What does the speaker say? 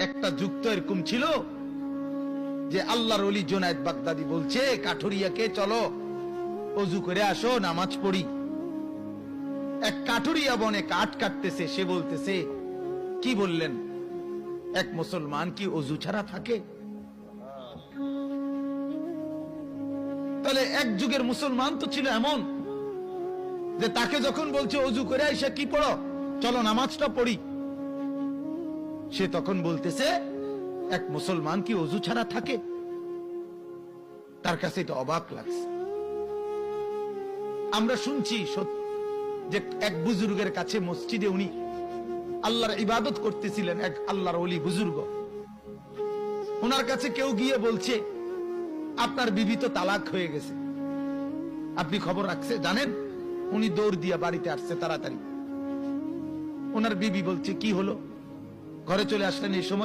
একটা যুক্ত এরকম ছিল যে আল্লাহর ওলি জুনায়েদ বাগদাদি বলছে কাঠুরিয়াকে চলো ওযু করে আসো নামাজ পড়ি। এক কাঠুরিয়া বনে কাঠ কাটতেছে, সে বলতেছে কি বললেন, এক মুসলমান কি ওযু ছাড়া থাকে? তাহলে এক যুগের মুসলমান তো ছিল এমন যে তাকে যখন বলছে ওযু করে আইসা কি পড়ো, চলো নামাজটা পড়ি, সে তখন বলতেছে এক মুসলমান কি ওযু ছাড়া থাকে? তার কাছে এটা অবাক লাগছে। আমরা শুনছি যে এক বুজুর্গের কাছে মসজিদে উনি আল্লাহর ইবাদত করতেছিলেন, এক আল্লাহর ওলি বুজুর্গ। ওনার কাছে কেউ গিয়ে বলছে আপনার বিবি তো তালাক হয়ে গেছে, আপনি খবর রাখছে জানেন? উনি দৌড় দিয়ে বাড়িতে আসছে তাড়াতাড়ি। ওনার বিবি বলছে কি হলো, ঘরে চলে আসলেন এই সময়?